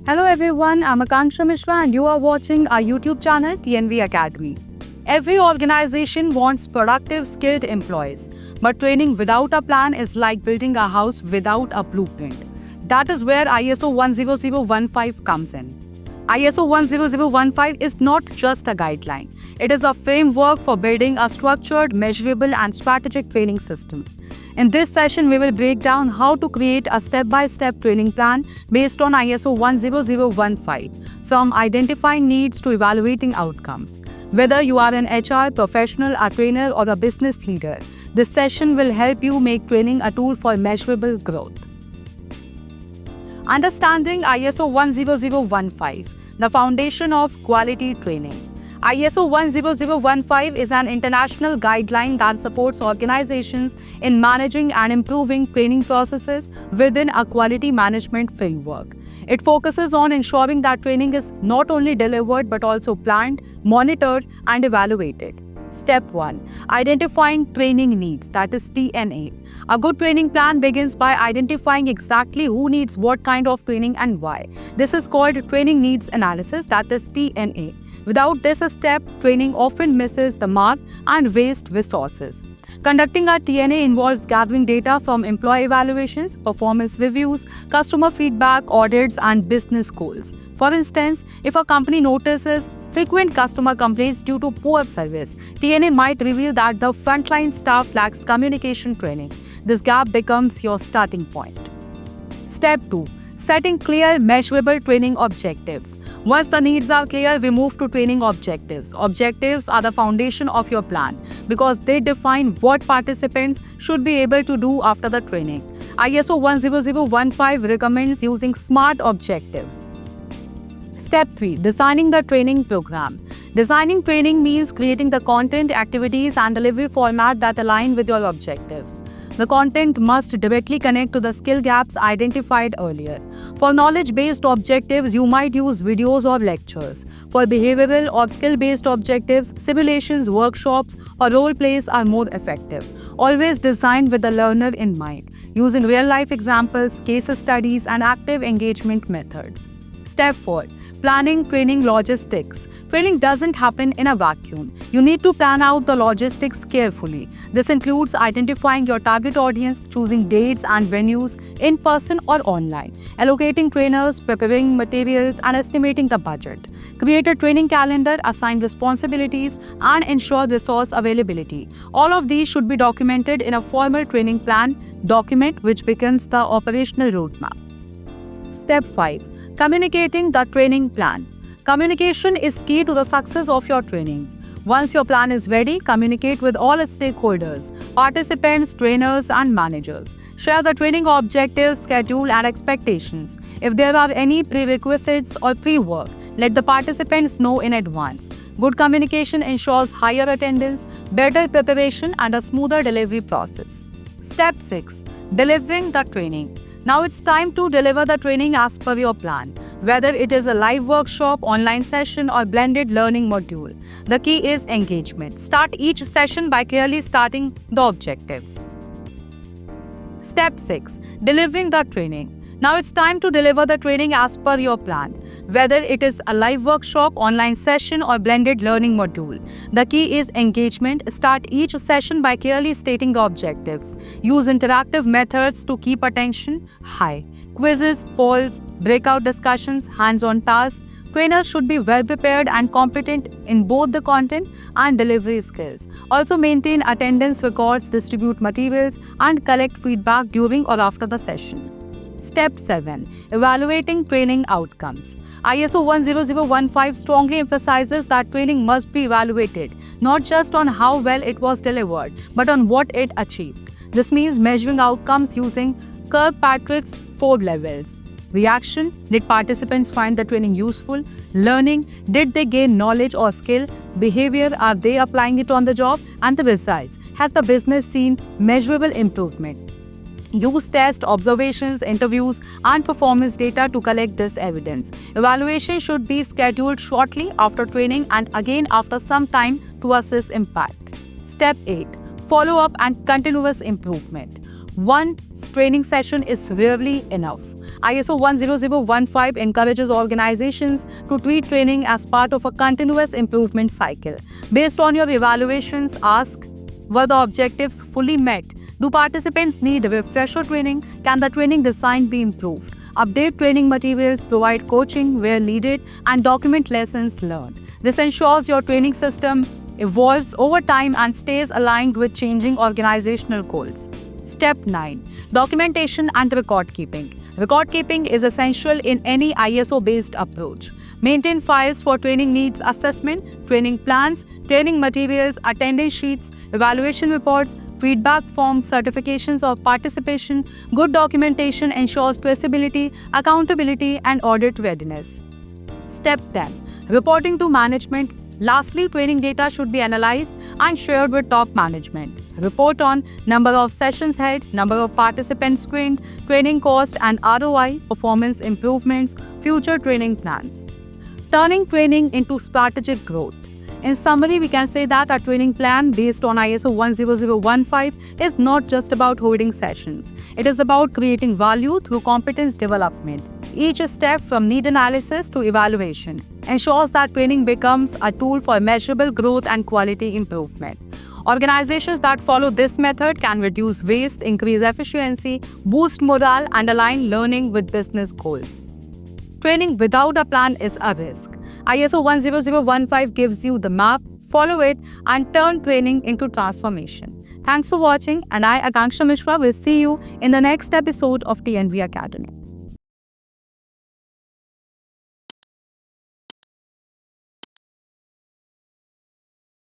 Hello everyone, I'm Akanksha Mishra and you are watching our YouTube channel TNV Academy. Every organization wants productive, skilled employees, but training without a plan is like building a house without a blueprint. That is where ISO 10015 comes in. ISO 10015 is not just a guideline, it is a framework for building a structured, measurable, and strategic training system. In this session, we will break down how to create a step-by-step training plan based on ISO 10015, from identifying needs to evaluating outcomes. Whether you are an HR professional, a trainer, or a business leader, this session will help you make training a tool for measurable growth. Understanding ISO 10015, the foundation of quality training. ISO 10015 is an international guideline that supports organizations in managing and improving training processes within a quality management framework. It focuses on ensuring that training is not only delivered but also planned, monitored, and evaluated. Step 1. Identifying training needs, that is TNA. A good training plan begins by identifying exactly who needs what kind of training and why. This is called training needs analysis, that is TNA. Without this step, training often misses the mark and wastes resources. Conducting a TNA involves gathering data from employee evaluations, performance reviews, customer feedback, audits, and business goals. For instance, if a company notices frequent customer complaints due to poor service, TNA might reveal that the frontline staff lacks communication training. This gap becomes your starting point. Step 2. Setting clear, measurable training objectives. Once the needs are clear, we move to training objectives. Objectives are the foundation of your plan because they define what participants should be able to do after the training. ISO 10015 recommends using SMART objectives. Step 3. Designing the training program. Designing training means creating the content, activities, and delivery format that align with your objectives. The content must directly connect to the skill gaps identified earlier. For knowledge-based objectives, you might use videos or lectures. For behavioral or skill-based objectives, simulations, workshops, or role plays are more effective. Always designed with the learner in mind, using real-life examples, case studies, and active engagement methods. Step 4. Planning training logistics. Training doesn't happen in a vacuum. You need to plan out the logistics carefully. This includes identifying your target audience, choosing dates and venues, in person or online, allocating trainers, preparing materials, and estimating the budget. Create a training calendar, assign responsibilities, and ensure resource availability. All of these should be documented in a formal training plan document, which becomes the operational roadmap. Step 5. Communicating the training plan. Communication is key to the success of your training. Once your plan is ready, communicate with all stakeholders, participants, trainers, and managers. Share the training objectives, schedule, and expectations. If there are any prerequisites or pre-work, let the participants know in advance. Good communication ensures higher attendance, better preparation, and a smoother delivery process. Step 6. Delivering the training. Now it's time to deliver the training as per your plan. Whether it is a live workshop, online session, or blended learning module, the key is engagement. Start each session by clearly stating the objectives. Step 6. Delivering the training. Now it's time to deliver the training as per your plan. Whether it is a live workshop, online session, or blended learning module, the key is engagement. Start each session by clearly stating the objectives. Use interactive methods to keep attention high. Quizzes, polls, breakout discussions, hands-on tasks. Trainers should be well prepared and competent in both the content and delivery skills. Also maintain attendance records, distribute materials, and collect feedback during or after the session. Step 7. Evaluating training outcomes. ISO 10015 strongly emphasizes that training must be evaluated, not just on how well it was delivered, but on what it achieved. This means measuring outcomes using Kirkpatrick's 4 levels. Reaction: did participants find the training useful? Learning: did they gain knowledge or skill? Behavior: are they applying it on the job? And the results: has the business seen measurable improvement? Use test, observations, interviews, and performance data to collect this evidence. Evaluation should be scheduled shortly after training and again after some time to assess impact. Step 8. Follow-up and continuous improvement. One training session is rarely enough. ISO 10015 encourages organizations to treat training as part of a continuous improvement cycle. Based on your evaluations, ask, were the objectives fully met? Do participants need refresher training? Can the training design be improved? Update training materials, provide coaching where needed, and document lessons learned. This ensures your training system evolves over time and stays aligned with changing organizational goals. Step 9. Documentation and record keeping. Record keeping is essential in any ISO-based approach. Maintain files for training needs assessment, training plans, training materials, attendance sheets, evaluation reports, feedback forms, certifications of participation. Good documentation ensures traceability, accountability, and audit readiness. Step 10. Reporting to management. Lastly, training data should be analyzed and shared with top management. Report on number of sessions held, number of participants trained, training cost and ROI, performance improvements, future training plans. Turning training into strategic growth. In summary, we can say that a training plan based on ISO 10015 is not just about holding sessions. It is about creating value through competence development. Each step from need analysis to evaluation ensures that training becomes a tool for measurable growth and quality improvement. Organizations that follow this method can reduce waste, increase efficiency, boost morale, and align learning with business goals. Training without a plan is a risk. ISO 10015 gives you the map, follow it, and turn training into transformation. Thanks for watching, and I, Akanksha Mishra, will see you in the next episode of TNV Academy.